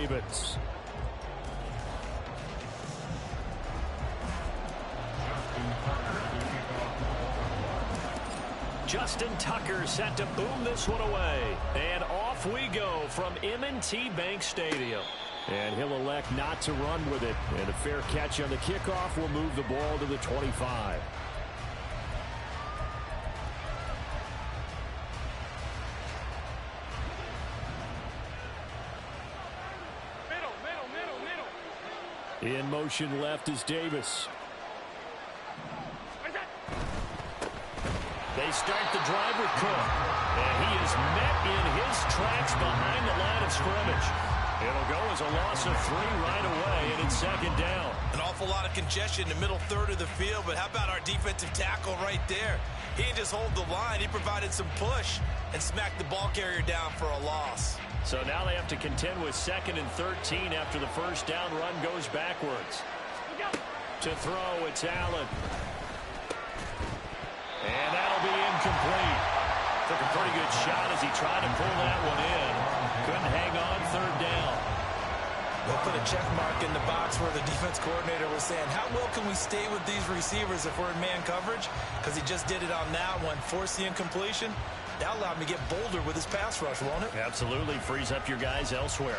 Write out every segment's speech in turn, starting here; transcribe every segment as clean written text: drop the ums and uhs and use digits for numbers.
Ravens. Justin Tucker set to boom this one away. And off we go from M&T Bank Stadium. And he'll elect not to run with it. And a fair catch on the kickoff will move the ball to the 25. In motion left is Davis. They start the drive with Cook. And he is met in his tracks behind the line of scrimmage. It'll go as a loss of 3 right away, and it's second down. An awful lot of congestion in the middle third of the field, but how about our defensive tackle right there? He didn't just hold the line. He provided some push and smacked the ball carrier down for a loss. So now they have to contend with 2nd and 13 after the first down run goes backwards. To throw, it's Allen. And that'll be incomplete. Took a pretty good shot as he tried to pull that one in. Couldn't hang on, 3rd down. They'll put a check mark in the box where the defense coordinator was saying, how well can we stay with these receivers if we're in man coverage? Because he just did it on that one, forced the incompletion. That allowed him to get bolder with his pass rush, won't it? Absolutely, frees up your guys elsewhere.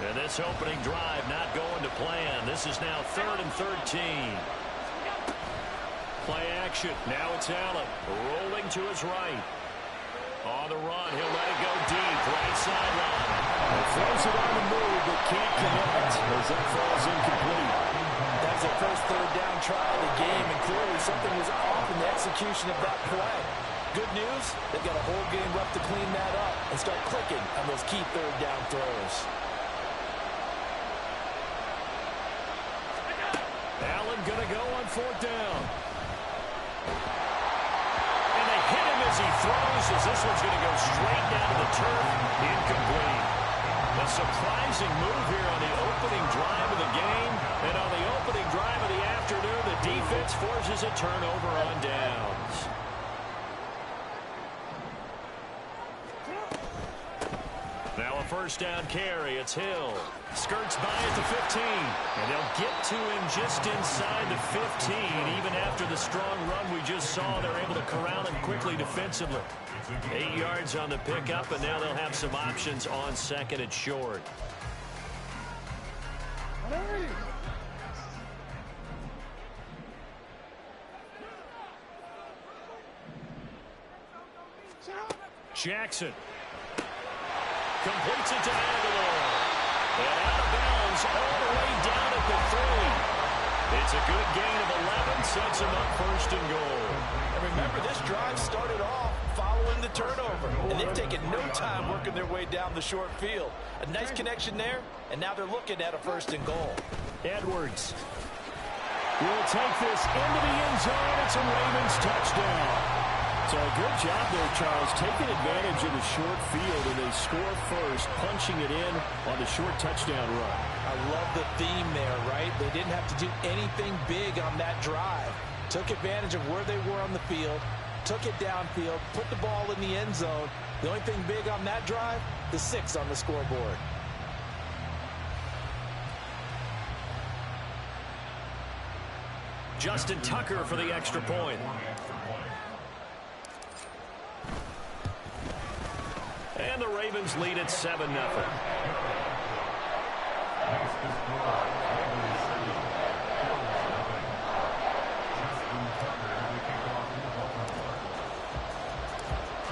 And this opening drive not going to plan. This is now 3rd and 13. Play action. Now it's Allen rolling to his right. On the run, he'll let it go deep, right sideline. Throws it on the move, but can't connect as that falls incomplete. That was their first 3rd down try of the game, and clearly something was off in the execution of that play. Good news, they've got a whole game left to clean that up and start clicking on those key 3rd down throws. Allen gonna go on 4th down. And they hit him as he throws, as this one's gonna go straight down to the turf. Incomplete. A surprising move here on the opening drive of the game. And on the opening drive of the afternoon, the defense forces a turnover on downs. Now a first down carry. It's Hill. Skirts by at the 15. And they'll get to him just inside the 15. Even after the strong run we just saw, they're able to corral him quickly defensively. 8 yards on the pickup, and now they'll have some options on 2nd and short. Jackson. Completes it to Aguilar. And out of bounds all the way down at the 3. It's a good gain of 11. Sets him up 1st and goal. And remember, this drive started off following the turnover. And they've taken no time working their way down the short field. A nice connection there, and now they're looking at a 1st and goal. Edwards will take this into the end zone. It's a Ravens touchdown. So a good job there, Charles, taking advantage of the short field, and they score first, punching it in on the short touchdown run. I love the theme there, right? They didn't have to do anything big on that drive. Took advantage of where they were on the field, took it downfield, put the ball in the end zone. The only thing big on that drive, the 6 on the scoreboard. Justin Tucker for the extra point. And the Ravens lead at 7-0.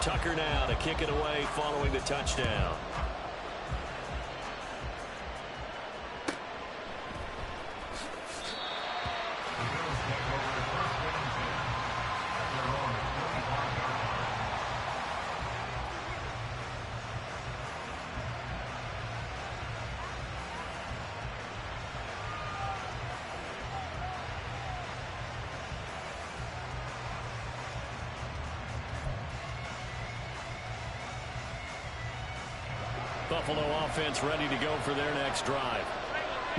Tucker now to kick it away following the touchdown. Buffalo offense ready to go for their next drive.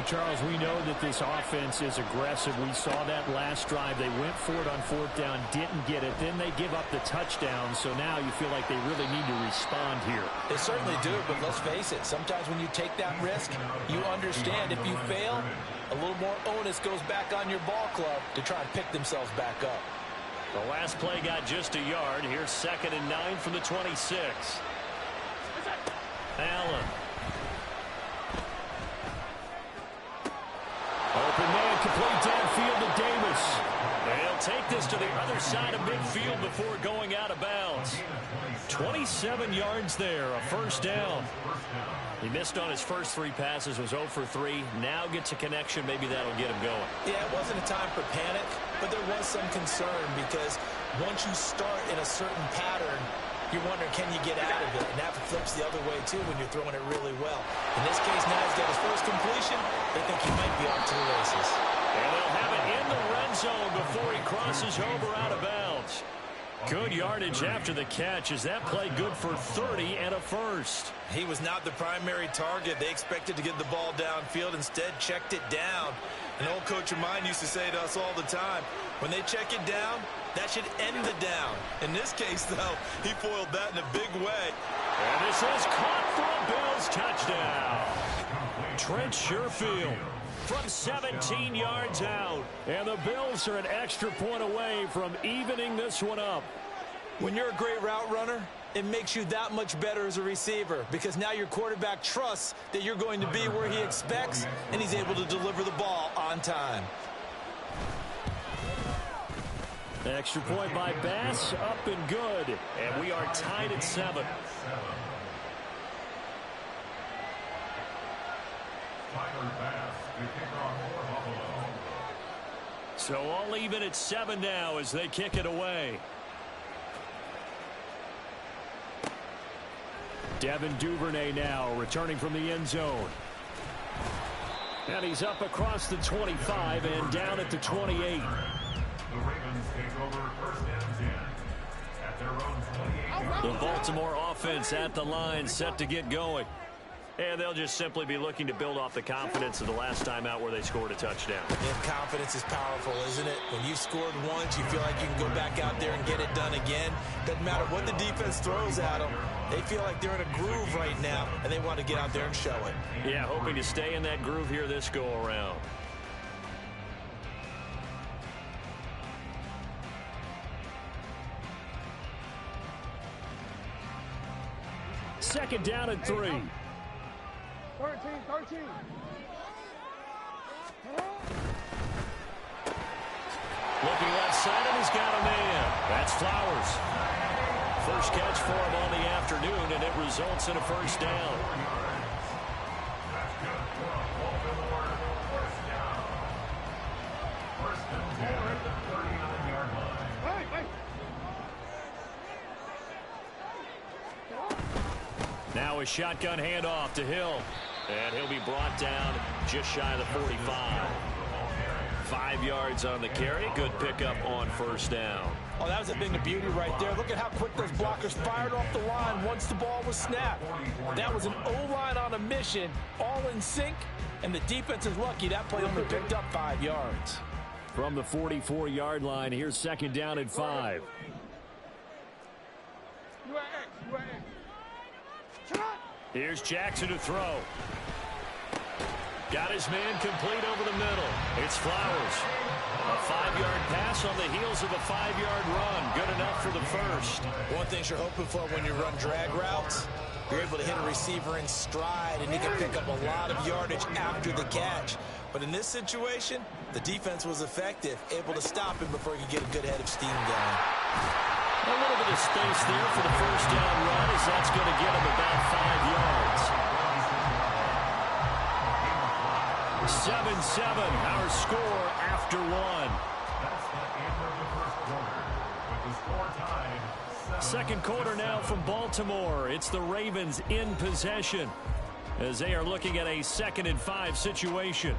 Charles, we know that this offense is aggressive. We saw that last drive. They went for it on fourth down, didn't get it. Then they give up the touchdown. So now you feel like they really need to respond here. They certainly do, but let's face it. Sometimes when you take that risk, you understand if you fail, a little more onus goes back on your ball club to try and pick themselves back up. The last play got just a yard. Here's 2nd and 9 from the 26. Allen. Open man, complete downfield to Davis. They'll take this to the other side of midfield before going out of bounds. 27 yards there, a first down. He missed on his first 3 passes, was 0 for 3. Now gets a connection. Maybe that'll get him going. Yeah, it wasn't a time for panic, but there was some concern because once you start in a certain pattern, you're wondering, can you get out of it? And that flips the other way, too, when you're throwing it really well. In this case, now he's got his first completion. They think he might be off to the races. And they'll have it in the red zone before he crosses over out of bounds. Good yardage after the catch. Is that play good for 30 and a first? He was not the primary target. They expected to get the ball downfield. Instead, checked it down. An old coach of mine used to say to us all the time, when they check it down, that should end the down. In this case, though, he foiled that in a big way. And this is caught for a Bills touchdown. Trent Sherfield from 17 yards out. And the Bills are an extra point away from evening this one up. When you're a great route runner, it makes you that much better as a receiver because now your quarterback trusts that you're going to be where he expects, and he's able to deliver the ball on time. Extra point by Bass, up and good. And we are tied at 7. So all even at 7 now as they kick it away. Devin Duvernay now returning from the end zone. And he's up across the 25 and down at the 28. The Ravens take over 1st and 10 at their own 28. The Baltimore offense at the line, set to get going. And they'll just simply be looking to build off the confidence of the last time out where they scored a touchdown. And confidence is powerful, isn't it? When you've scored once, you feel like you can go back out there and get it done again. Doesn't matter what the defense throws at them. They feel like they're in a groove right now, and they want to get out there and show it. Yeah, hoping to stay in that groove here this go-around. Second down and 3. 13. Looking left side, and he's got a man. That's Flowers. First catch for him on the afternoon, and it results in a first down. Now a shotgun handoff to Hill. And he'll be brought down just shy of the 45. 5 yards on the carry. Good pickup on first down. Oh, that was a thing of beauty right there. Look at how quick those blockers fired off the line once the ball was snapped. That was an O-line on a mission, all in sync, and the defense is lucky that play only picked up 5 yards. From the 44-yard line, here's second down and 5. Here's Jackson to throw. Got his man complete over the middle. It's Flowers. A 5-yard pass on the heels of a 5-yard run. Good enough for the first. One thing you're hoping for when you run drag routes, you're able to hit a receiver in stride, and he can pick up a lot of yardage after the catch. But in this situation, the defense was effective, able to stop him before he could get a good head of steam going. A little bit of space there for the first down run, as that's going to get him about 5 yards. 7-7, our score after 1. That's the end of the first quarter, with the score tied 7-7. Second quarter now from Baltimore. It's the Ravens in possession as they are looking at a 2nd and 5 situation.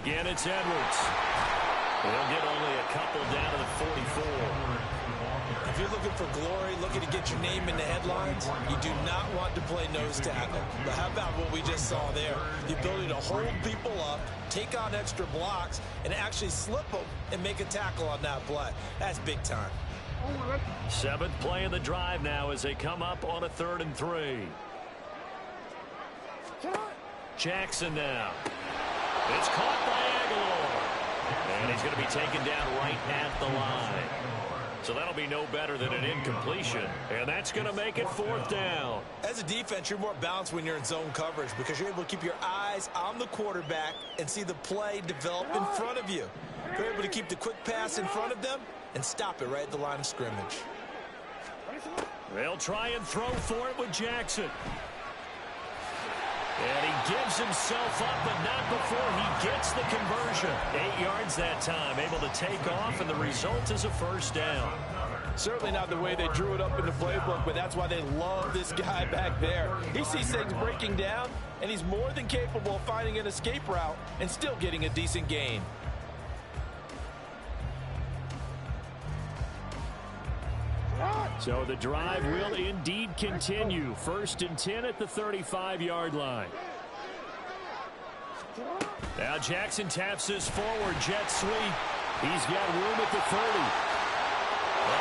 Again, it's Edwards. They'll get only a couple down to the 44. If you're looking for glory, looking to get your name in the headlines, you do not want to play nose tackle. But how about what we just saw there? The ability to hold people up, take on extra blocks, and actually slip them and make a tackle on that play. That's big time. 7th play of the drive now as they come up on a 3rd and 3. Jackson now. It's caught by Aguilar. And he's going to be taken down right at the line. So that'll be no better than an incompletion. And that's going to make it 4th down. As a defense, you're more balanced when you're in zone coverage because you're able to keep your eyes on the quarterback and see the play develop in front of you. You're able to keep the quick pass in front of them and stop it right at the line of scrimmage. They'll try and throw for it with Jackson. And he gives himself up, but not before he gets the conversion. 8 yards that time, able to take off, and the result is a 1st down. Certainly not the way they drew it up in the playbook, but that's why they love this guy back there. He sees things breaking down, and he's more than capable of finding an escape route and still getting a decent gain. So the drive will indeed continue. 1st and 10 at the 35-yard line. Now Jackson taps his forward jet sweep. He's got room at the 30. Oh,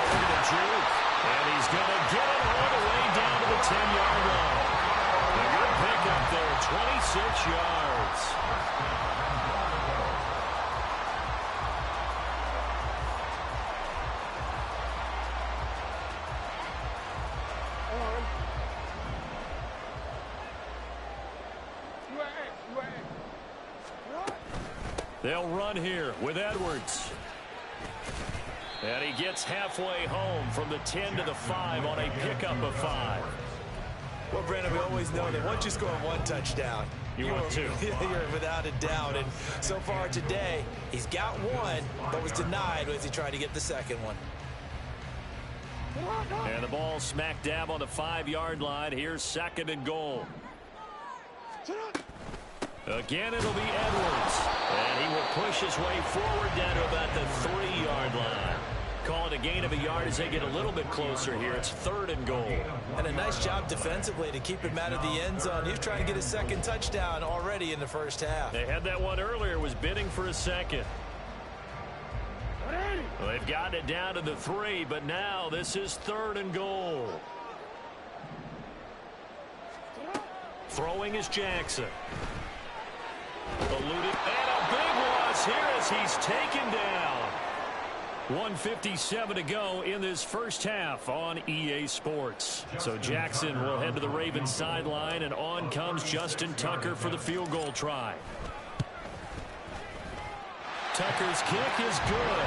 look at the juke. And he's going to get it all the way down to the 10-yard line. A good pickup there, 26 yards. They'll run here with Edwards. And he gets halfway home from the 10 to the 5 on a pickup of 5. Well, Brandon, we always know that once you score 1 touchdown, you want 2. You're without a doubt. And so far today, he's got 1, but was denied as he tried to get the 2nd one. And the ball smack dab on the 5-yard line. Here's 2nd and goal. Again, it'll be Edwards. And he will push his way forward down to about the 3-yard line. Call it a gain of a yard as they get a little bit closer here. It's 3rd and goal. And a nice job defensively to keep him out of the end zone. He was trying to get a 2nd touchdown already in the 1st half. They had that one earlier, was bidding for a 2nd. Well, they've gotten it down to the 3, but now this is 3rd and goal. Throwing is Jackson. Eluding, and a big loss here as he's taken down. 1:57 to go in this 1st half on EA Sports. So Jackson will head to the Ravens sideline, and on comes Justin Tucker for the field goal try. Tucker's kick is good,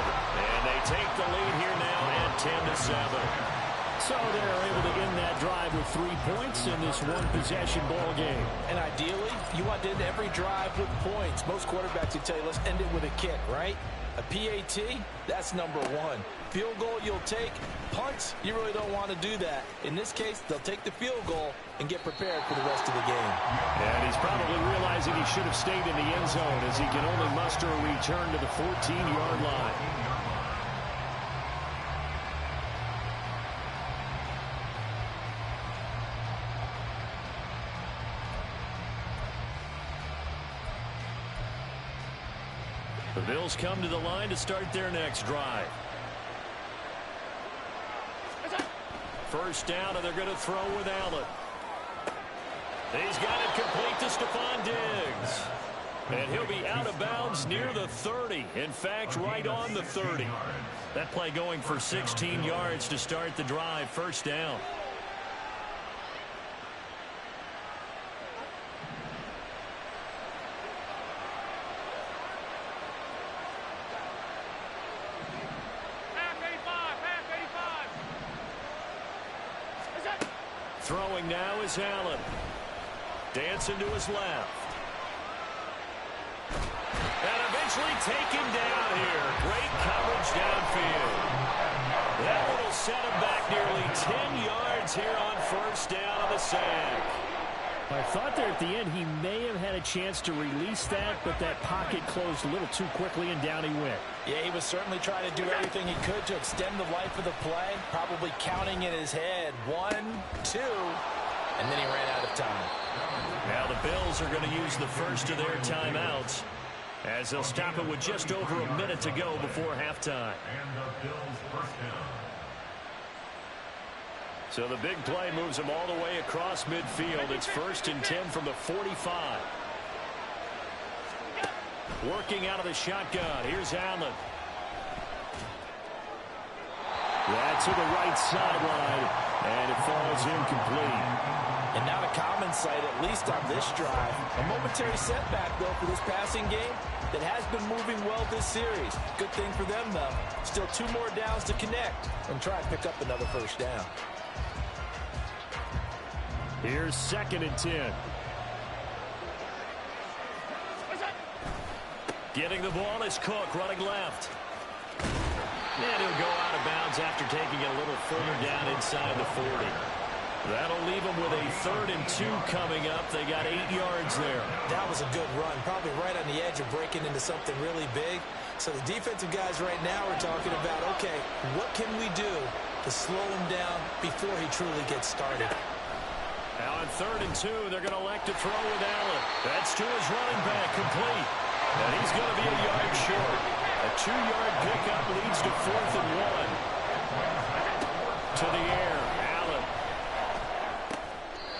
and they take the lead here now at 10-7. So they're able to end that drive with 3 points in this one-possession ball game. And ideally, you want to end every drive with points. Most quarterbacks would tell you, let's end it with a kick, right? A PAT, that's number 1. Field goal you'll take. Punts, you really don't want to do that. In this case, they'll take the field goal and get prepared for the rest of the game. And he's probably realizing he should have stayed in the end zone as he can only muster a return to the 14-yard line. The Bills come to the line to start their next drive. 1st down, and they're going to throw with Allen. He's got it complete to Stephon Diggs. And he'll be out of bounds near the 30. In fact, right on the 30. That play going for 16 yards to start the drive. 1st down. Throwing now is Allen. Dancing to his left. And eventually taken down here. Great coverage downfield. That one will set him back nearly 10 yards here on 1st down on the sack. I thought there at the end he may have had a chance to release that, but that pocket closed a little too quickly, and down he went. Yeah, he was certainly trying to do everything he could to extend the life of the play, probably counting in his head 1, 2, and then he ran out of time. Now the Bills are going to use the first of their timeouts as they'll stop it with just over a minute to go before halftime. And the Bills first down. So the big play moves them all the way across midfield. It's 1st and 10 from the 45. Working out of the shotgun. Here's Allen. That's to the right sideline, and it falls incomplete. And not a common sight, at least on this drive. A momentary setback, though, for this passing game that has been moving well this series. Good thing for them, though. Still 2 more downs to connect and try and pick up another first down. Here's 2nd and 10. Getting the ball is Cook running left. And he'll go out of bounds after taking it a little further down inside the 40. That'll leave them with a 3rd and 2 coming up. They got 8 yards there. That was a good run, probably right on the edge of breaking into something really big. So the defensive guys right now are talking about, okay, what can we do to slow him down before he truly gets started? Now on 3rd and 2, they're going to elect to throw with Allen. That's to his running back, complete. And he's going to be a yard short. A 2-yard pickup leads to 4th and 1. To the air, Allen.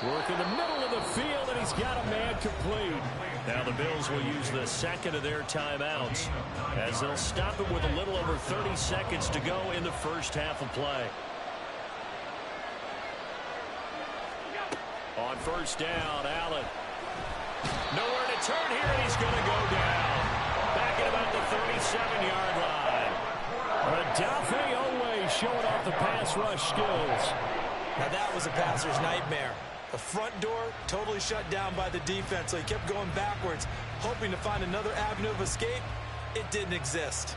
Work in the middle of the field, and he's got a man complete. Now the Bills will use the 2nd of their timeouts as they'll stop it with a little over 30 seconds to go in the first half of play. On 1st down, Allen. Nowhere to turn here, and he's going to go down. Back at about the 37-yard line. Odafe Oweh showing off the pass rush skills. Now that was a passer's nightmare. The front door totally shut down by the defense, so he kept going backwards, hoping to find another avenue of escape. It didn't exist.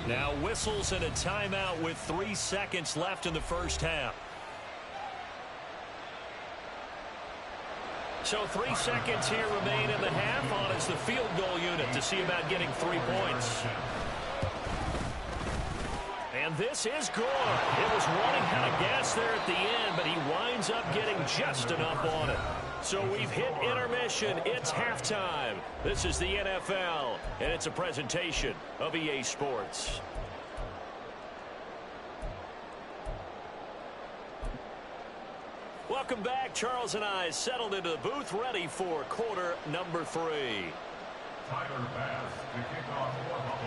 Now whistles and a timeout with 3 seconds left in the first half. So 3 seconds here remain in the half on as the field goal unit to see about getting 3 points. And this is good. It was running out of gas there at the end, but he winds up getting just enough on it. So we've hit intermission. It's halftime. This is the NFL, and it's a presentation of EA Sports. Welcome back. Charles and I settled into the booth, ready for quarter number 3. Tyler Bass to kick off for Buffalo.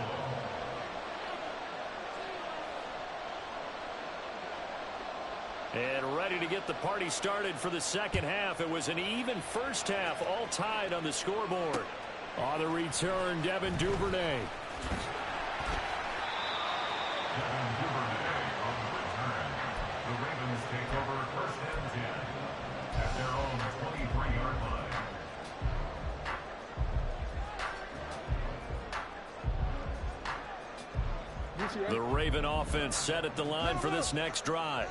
And ready to get the party started for the second half. It was an even first half, all tied on the scoreboard. On the return, Devin Duvernay. Devin Duvernay on the return. The Ravens take over 1st and 10 at their own 23-yard line. The Raven offense set at the line for this next drive.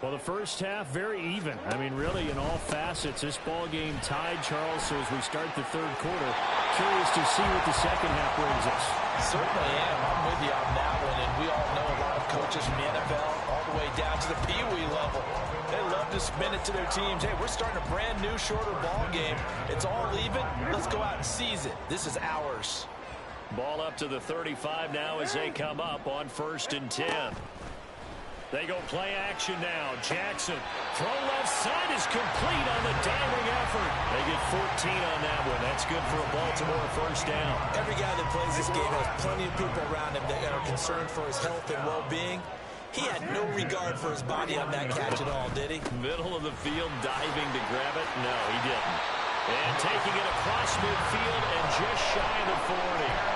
Well, the first half, very even. I mean, really, in all facets, this ball game tied, Charles. So as we start the third quarter, curious to see what the second half brings us. Certainly am. I'm with you on that one. And we all know a lot of coaches from the NFL all the way down to the Pee-wee level. They love to spin it to their teams. Hey, we're starting a brand new, shorter ball game. It's all even. Let's go out and seize it. This is ours. Ball up to the 35 now as they come up on 1st and 10. They go play action now. Jackson, throw left side is complete on the diving effort. They get 14 on that one. That's good for a Baltimore first down. Every guy that plays this game has plenty of people around him that are concerned for his health and well-being. He had no regard for his body on that catch at all, did he? Middle of the field, diving to grab it. No, he didn't. And taking it across midfield and just shy of the 40.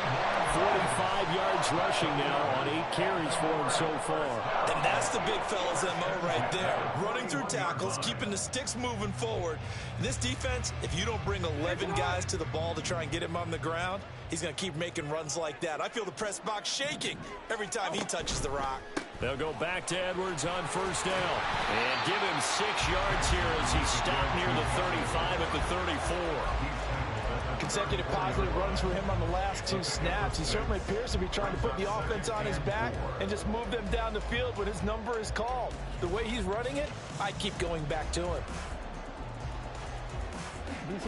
45 yards rushing now on 8 carries for him so far. And that's the big fella's MO right there. Running through tackles, keeping the sticks moving forward. This defense, if you don't bring 11 guys to the ball to try and get him on the ground, he's going to keep making runs like that. I feel the press box shaking every time he touches the rock. They'll go back to Edwards on first down. And give him 6 yards here as he stopped near the 35 at the 34. Consecutive positive runs for him on the last 2 snaps. He certainly appears to be trying to put the offense on his back and just move them down the field when his number is called. The way he's running it, I keep going back to him.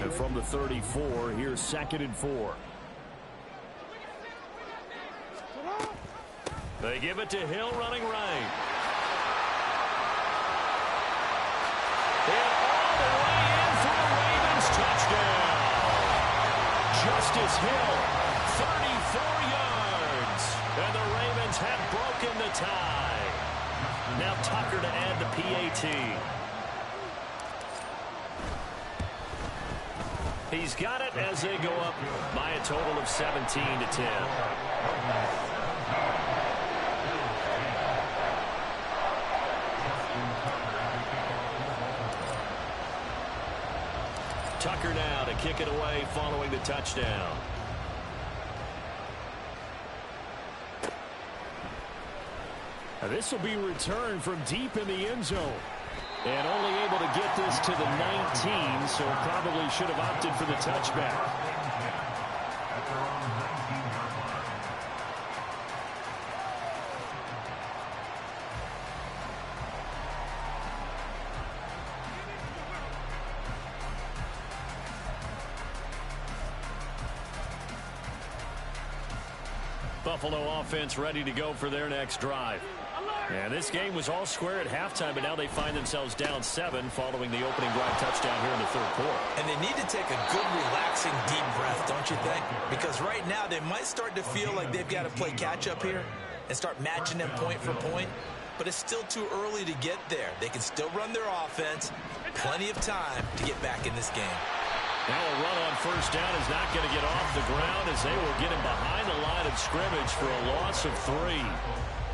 And from the 34, here's 2nd and 4. They give it to Hill running right. And all the way in for the Ravens touchdown. Justice Hill, 34 yards. And the Ravens have broken the tie. Now Tucker to add the PAT. He's got it as they go up by a total of 17-10. Tucker now to kick it away following the touchdown. Now this will be returned from deep in the end zone. And only able to get this to the 19, so probably should have opted for the touchback. Buffalo offense ready to go for their next drive. And this game was all square at halftime, but now they find themselves down 7 following the opening drive touchdown here in the 3rd quarter. And they need to take a good, relaxing, deep breath, don't you think? Because right now they might start to feel like they've got to play catch-up here and start matching them point for point. But it's still too early to get there. They can still run their offense. Plenty of time to get back in this game. Now a run on first down is not going to get off the ground as they will get him behind the line of scrimmage for a loss of 3.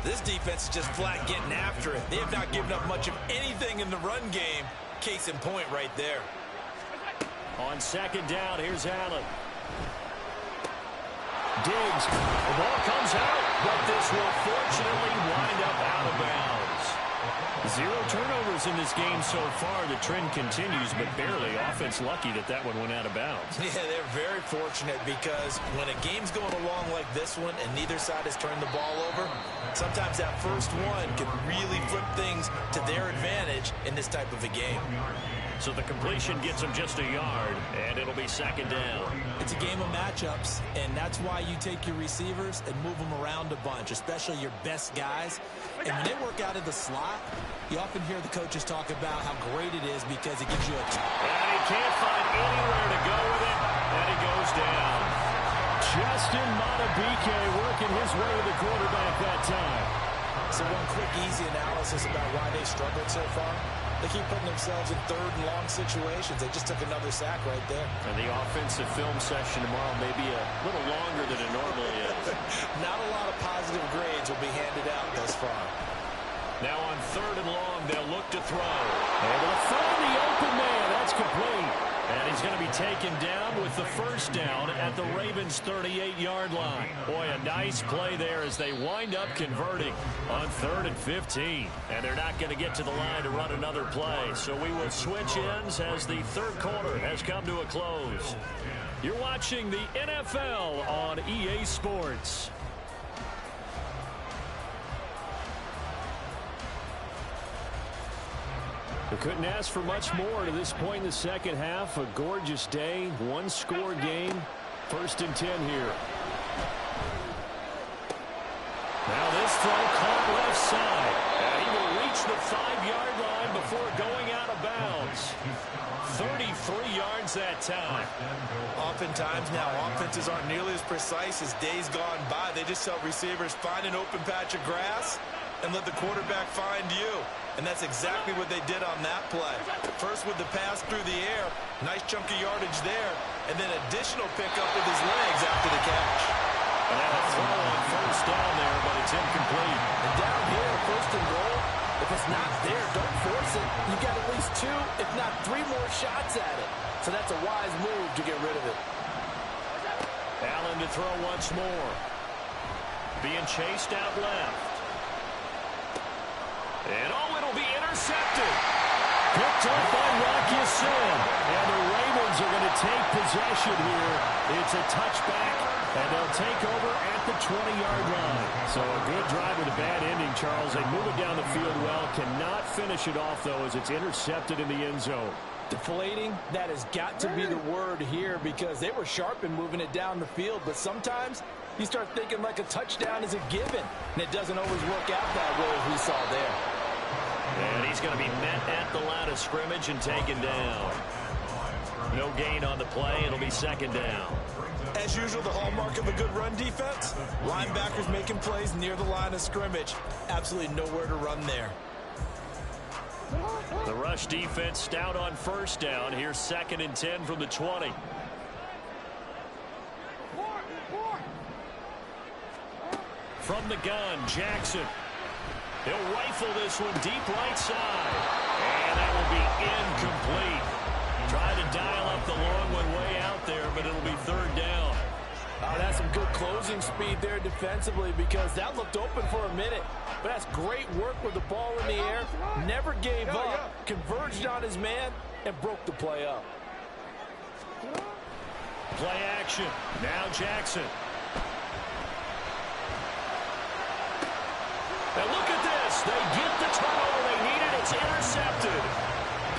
This defense is just flat getting after it. They have not given up much of anything in the run game. Case in point right there. On 2nd down, here's Allen. Diggs. The ball comes out, but this will fortunately wind up out of bounds. 0 turnovers in this game so far. The trend continues, but barely. Offense lucky that that one went out of bounds. Yeah, they're very fortunate because when a game's going along like this one and neither side has turned the ball over, sometimes that first one can really flip things to their advantage in this type of a game. So the completion gets them just a yard, and it'll be 2nd down. It's a game of matchups, and that's why you take your receivers and move them around a bunch, especially your best guys. And when they work out of the slot, you often hear the coaches talk about how great it is because it gives you a... And he can't find anywhere to go with it, and he goes down. Justin Madubuike working his way to the quarterback that time. So one quick, easy analysis about why they struggled so far. They keep putting themselves in 3rd and long situations. They just took another sack right there. And the offensive film session tomorrow may be a little longer than it normally is. Not a lot of positive grades will be handed out thus far. Now on 3rd and long, they'll look to throw. Able to find the open man. That's complete. And he's going to be taken down with the first down at the Ravens' 38-yard line. Boy, a nice play there as they wind up converting on 3rd and 15. And they're not going to get to the line to run another play. So we will switch ends as the 3rd quarter has come to a close. You're watching the NFL on EA Sports. We couldn't ask for much more to this point in the second half. A gorgeous day, 1-score game. 1st and 10 here. Now this throw caught left side. And he will reach the 5-yard line before going out of bounds. 33 yards that time. Oftentimes now, offenses aren't nearly as precise as days gone by. They just tell receivers, find an open patch of grass and let the quarterback find you. And that's exactly what they did on that play. First with the pass through the air, nice chunk of yardage there, and then additional pickup with his legs after the catch. And a throw on first down there, but it's incomplete. And down here, 1st and goal, if it's not there, don't force it. You got at least 2, if not 3 more shots at it. So that's a wise move to get rid of it. Allen to throw once more. Being chased out left. And oh, it'll be intercepted. Picked up by Rocky Sin. And the Ravens are going to take possession here. It's a touchback, and they'll take over at the 20-yard line. So a good drive with a bad ending, Charles. They move it down the field well. Cannot finish it off, though, as it's intercepted in the end zone. Deflating, that has got to be the word here because they were sharp in moving it down the field. But sometimes you start thinking like a touchdown is a given, and it doesn't always work out that way as we saw there. And he's going to be met at the line of scrimmage and taken down. No gain on the play. It'll be second down. As usual, the hallmark of a good run defense, linebackers making plays near the line of scrimmage. Absolutely nowhere to run there. The rush defense stout on first down. Here's 2nd and 10 from the 20. From the gun, Jackson. He'll rifle this one deep right side. And that will be incomplete. Tried to dial up the long one way out there, but it'll be 3rd down. That's some good closing speed there defensively because that looked open for a minute. But that's great work with the ball in the air. Never gave up, converged on his man, and broke the play up. Play action. Now Jackson. And look at this. They get the turnover they needed. It's intercepted.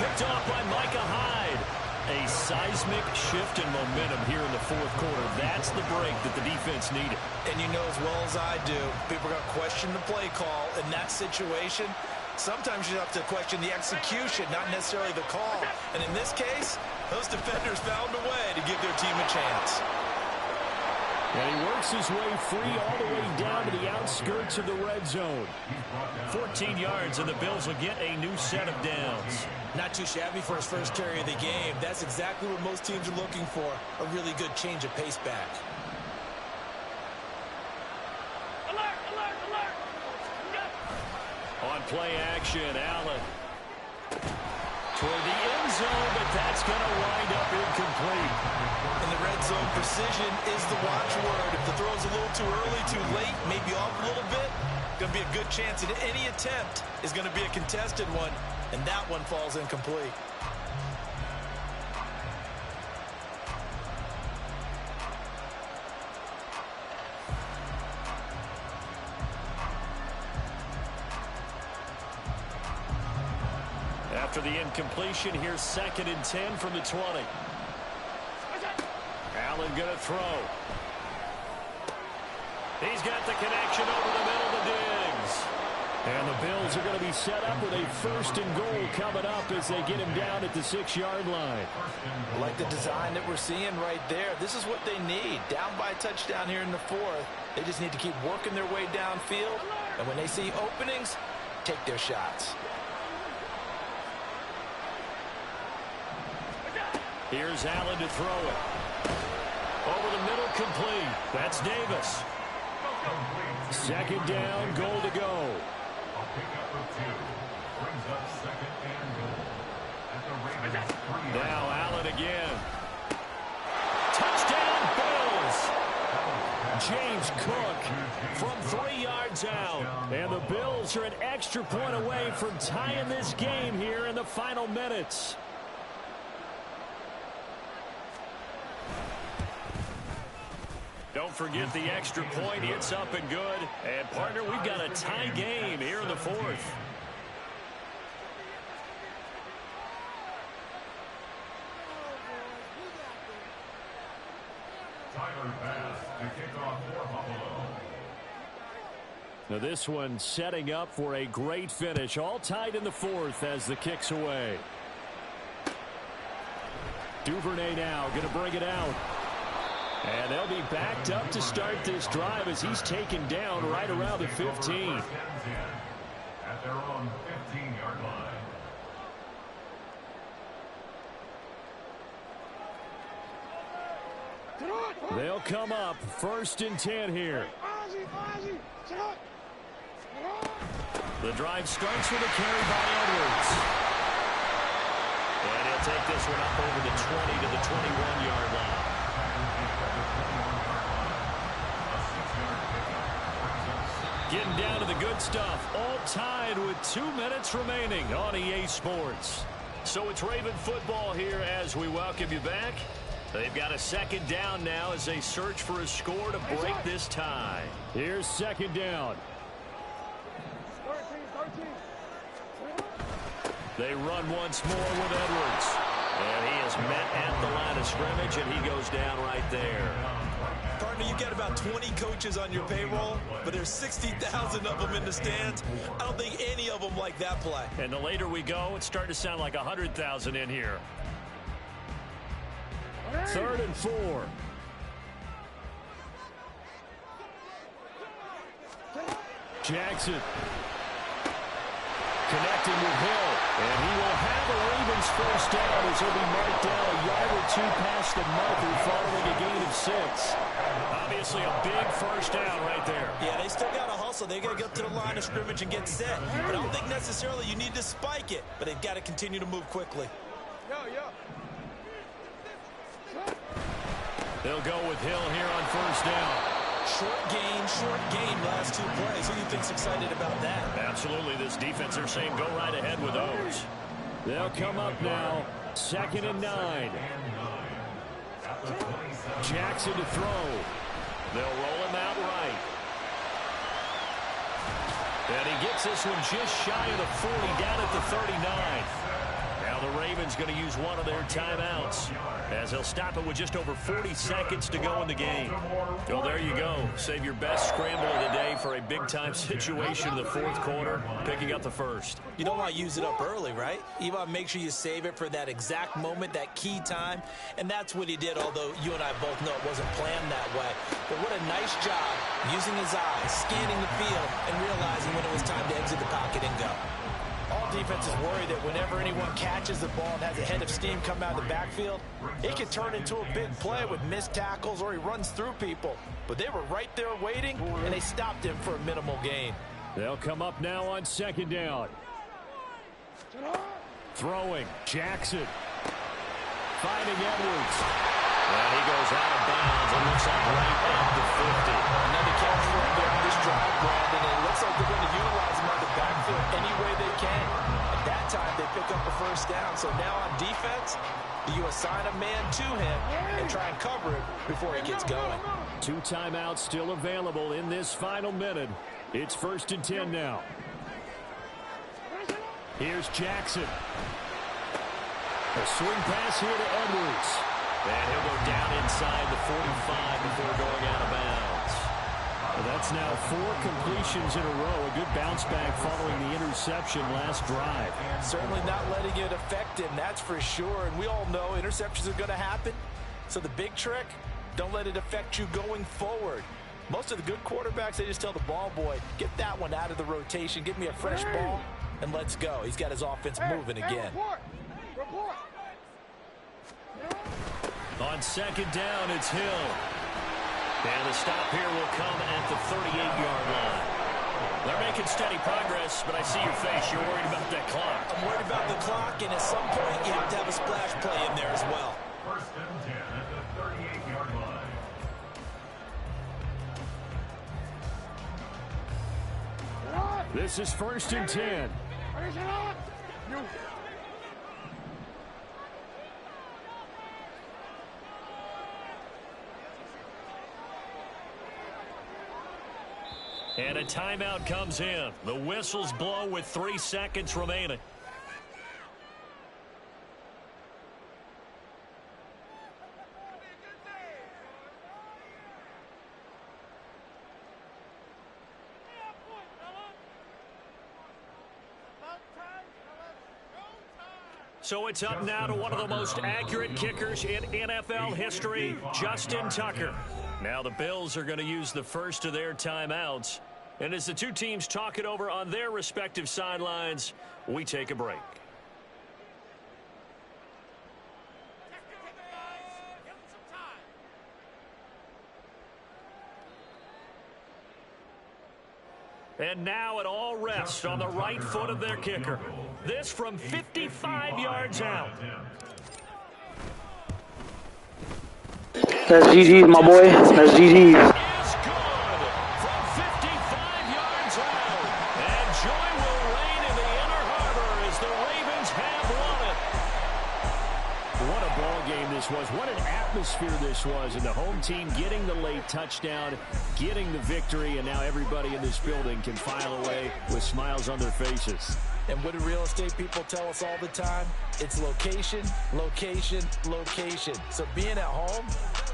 Picked off by Micah Hyde. A seismic shift in momentum here in the 4th quarter. That's the break that the defense needed. And you know as well as I do, people are going to question the play call in that situation. Sometimes you have to question the execution, not necessarily the call. And in this case, those defenders found a way to give their team a chance. And he works his way free all the way down to the outskirts of the red zone. 14 yards, and the Bills will get a new set of downs. Not too shabby for his first carry of the game. That's exactly what most teams are looking for, a really good change of pace back. Alert, alert, alert. On play action, Allen. Toward the end zone, but that's going to wind up incomplete. In the red zone, precision is the watchword. If the throw's a little too early, too late, maybe off a little bit, going to be a good chance that any attempt is going to be a contested one, and that one falls incomplete. After the incompletion, here's 2nd and 10 from the 20. Allen going to throw. He's got the connection over the middle to Diggs. And the Bills are going to be set up with a 1st and goal coming up as they get him down at the 6-yard line. Like the design that we're seeing right there, this is what they need. Down by a touchdown here in the 4th. They just need to keep working their way downfield. And when they see openings, take their shots. Here's Allen to throw it. Over the middle, complete. That's Davis. 2nd down, goal to go. Now Allen again. Touchdown, Bills. James Cook from 3 yards out. And the Bills are an extra point away from tying this game here in the final minutes. Don't forget the extra point. It's up and good. And, partner, we've got a tie game here in the 4th. Tyler Bass to kick off for Buffalo. Now this one setting up for a great finish. All tied in the 4th as the kick's away. Duvernay now going to bring it out. And they'll be backed up to start this drive as he's taken down right around the 15. At their own 15-yard line. They'll come up 1st and 10 here. The drive starts with a carry by Edwards. And he'll take this one up over the 20 to the 21-yard line. Getting down to the good stuff. All tied with 2 minutes remaining on EA Sports. So it's Raven football here as we welcome you back. They've got a second down now as they search for a score to break this tie. Here's second down. They run once more with Edwards. And he is met at the line of scrimmage, and he goes down right there. Partner, you've got about 20 coaches on your payroll, but there's 60,000 of them in the stands. I don't think any of them like that play. And the later we go, it's starting to sound like 100,000 in here. 3rd and 4. Jackson. Connecting with Hill. And he will have a Ravens first down as he'll be marked down a yard or 2 past the marker following a gain of 6. Obviously a big first down right there. Yeah, they still got to hustle. They got to get to the line of scrimmage and get set. But I don't think necessarily you need to spike it. But they've got to continue to move quickly. They'll go with Hill here on first down. Short game, last 2 plays. Who do you think's excited about that? Absolutely. This defense, they're saying go right ahead with those. They'll come up now. 2nd and 9. Jackson to throw. They'll roll him out right. And he gets this one just shy of the 40, down at the 39. Now the Ravens going to use one of their timeouts as they'll stop it with just over 40 seconds to go in the game. Well, there you go. Save your best scramble of the day for a big-time situation in the 4th quarter, picking up the first. You don't want to use it up early, right? You want to make sure you save it for that exact moment, that key time. And that's what he did, although you and I both know it wasn't planned that way. But what a nice job using his eyes, scanning the field, and realizing when it was time to exit the pocket and go. All defenses worry that whenever anyone catches the ball and has a head of steam come out of the backfield, it can turn into a big play with missed tackles or he runs through people. But they were right there waiting, and they stopped him for a minimal gain. They'll come up now on 2nd down. Throwing. Jackson. Finding Edwards. And he goes out of bounds. It looks like right at the 50. Another catch for him there on this drive, Brandon. And it looks like they're going to utilize him on the backfield any way they can. At that time, they pick up a first down. So now on defense, you assign a man to him and try and cover it before he gets going. 2 timeouts still available in this final minute. It's 1st and 10 now. Here's Jackson. A swing pass here to Edwards. And he'll go down inside the 45 before going out of bounds. Well, that's now 4 completions in a row. A good bounce back following the interception last drive. Certainly not letting it affect him, that's for sure. And we all know interceptions are going to happen. So the big trick, don't let it affect you going forward. Most of the good quarterbacks, they just tell the ball boy, get that one out of the rotation, give me a fresh ball, and let's go. He's got his offense moving again. On 2nd down, it's Hill. And the stop here will come at the 38-yard line. They're making steady progress, but I see your face. You're worried about that clock. I'm worried about the clock, and at some point, you have to have a splash play in there as well. 1st and 10 at the 38-yard line. This is 1st and 10. And a timeout comes in. The whistles blow with 3 seconds remaining. So it's up now to one of the most accurate kickers in NFL history, Justin Tucker. Now the Bills are going to use the first of their timeouts. And as the 2 teams talk it over on their respective sidelines, we take a break. And now it all rests on the right foot of their kicker. This from 55 yards out. That's GG's, my boy. That's GG's. Is good from 55 yards this was, and the home team getting the late touchdown, getting the victory, and now everybody in this building can file away with smiles on their faces. And what do real estate people tell us all the time? It's location, location, location. So being at home,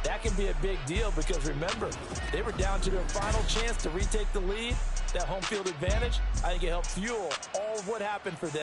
that can be a big deal because remember, they were down to their final chance to retake the lead. That home field advantage, I think it helped fuel all of what happened for them.